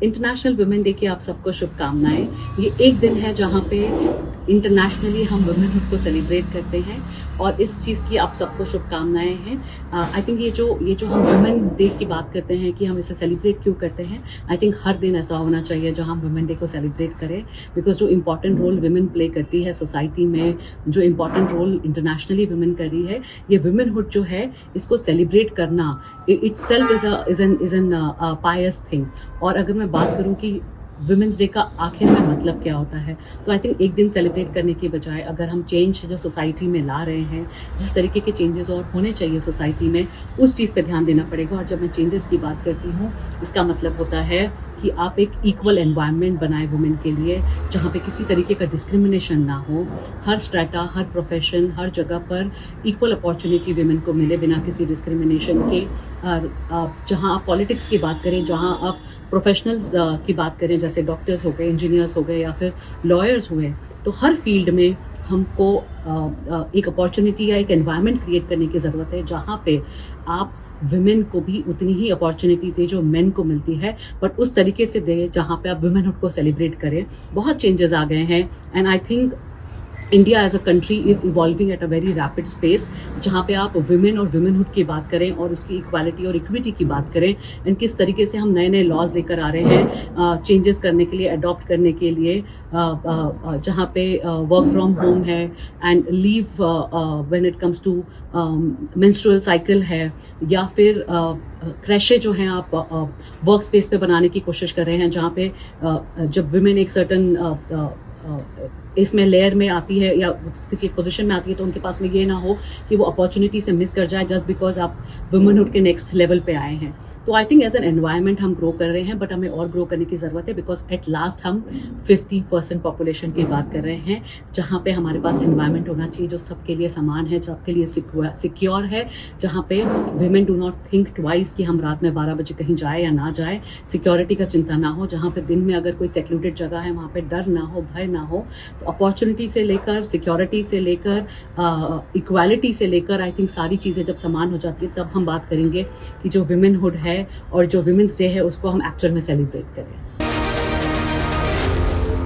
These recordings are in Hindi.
इंटरनेशनल वुमेन डे की आप सबको शुभकामनाएं। ये एक दिन है जहाँ पे इंटरनेशनली हम वुमेनहुड को सेलिब्रेट करते हैं और इस चीज़ की आप सबको शुभकामनाएं हैं। आई थिंक ये जो हम वुमेन डे की बात करते हैं कि हम इसे सेलिब्रेट क्यों करते हैं, आई थिंक हर दिन ऐसा होना चाहिए जहाँ हम वुमेन डे को सेलिब्रेट करें, बिकॉज जो इम्पोर्टेंट रोल वुमेन प्ले करती है सोसाइटी में, जो इम्पोर्टेंट रोल इंटरनेशनली वुमेन कर रही है, ये वुमेनहुड जो है इसको सेलिब्रेट करना itself is an pious thing। और अगर मैं बात करूं कि वुमेन्स डे का आखिर में मतलब क्या होता है, तो आई थिंक एक दिन सेलिब्रेट करने की बजाय अगर हम चेंज जो सोसाइटी में ला रहे हैं, जिस तरीके के चेंजेस और होने चाहिए सोसाइटी में, उस चीज़ पे ध्यान देना पड़ेगा। और जब मैं चेंजेस की बात करती हूँ, इसका मतलब होता है कि आप एक इक्वल एनवायरनमेंट बनाए वुमेन के लिए, जहाँ पे किसी तरीके का डिस्क्रिमिनेशन ना हो, हर स्ट्रेटा, हर प्रोफेशन, हर जगह पर इक्वल अपॉर्चुनिटी वुमेन को मिले बिना किसी डिस्क्रिमिनेशन के। जहाँ आप पॉलिटिक्स की बात करें, जहाँ आप प्रोफेशनल्स की बात करें, जैसे डॉक्टर्स हो गए, इंजीनियर्स हो गए या फिर लॉयर्स हुए, तो हर फील्ड में हमको एक अपॉर्चुनिटी या एक एनवायरनमेंट क्रिएट करने की ज़रूरत है जहाँ पे आप वुमेन को भी उतनी ही अपॉर्चुनिटी दे जो मेन को मिलती है, बट उस तरीके से दे जहाँ पे आप वुमेनहुड को सेलिब्रेट करें। बहुत चेंजेस आ गए हैं and I think India as a country is evolving at a very rapid pace, जहाँ पे आप वुमेन और वुमेनहुड की बात करें और उसकी इक्वालिटी और इक्विटी की बात करें, एंड किस तरीके से हम नए नए लॉज लेकर आ रहे हैं चेंजेस करने के लिए, अडॉप्ट करने के लिए, जहाँ पे वर्क फ्रॉम होम है and leave when it comes to menstrual cycle है, या फिर क्रैशे जो हैं आप वर्क स्पेस पे बनाने की कोशिश कर रहे हैं, जहाँ पे जब वुमेन एक सर्टन इसमें लेयर में आती है या किसी एक पोजीशन में आती है, तो उनके पास में ये ना हो कि वो अपॉर्चुनिटी से मिस कर जाए जस्ट बिकॉज आप वुमेनहुड के नेक्स्ट लेवल पे आए हैं। तो I think as an environment हम ग्रो कर रहे हैं, बट हमें और ग्रो करने की ज़रूरत है, बिकॉज एट लास्ट हम 50% पॉपुलेशन की बात कर रहे हैं, जहाँ पे हमारे पास एनवायरनमेंट होना चाहिए जो सबके लिए समान है, सबके लिए सिक्योर है, जहाँ पे women do not think twice कि हम रात में 12 बजे कहीं जाए या ना जाए, सिक्योरिटी का चिंता ना हो, जहाँ पे दिन में अगर कोई सेक्लूडेड जगह है वहाँ पे डर ना हो, भय ना हो। तो अपॉर्चुनिटी से लेकर, सिक्योरिटी से लेकर, इक्वालिटी से लेकर, आई थिंक सारी चीज़ें जब समान हो जाती है, तब हम बात करेंगे कि जो वुमेनहुड है और जो वुमेन्स डे है उसको हम एक्चुअल में सेलिब्रेट करें।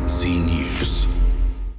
सी न्यूज़।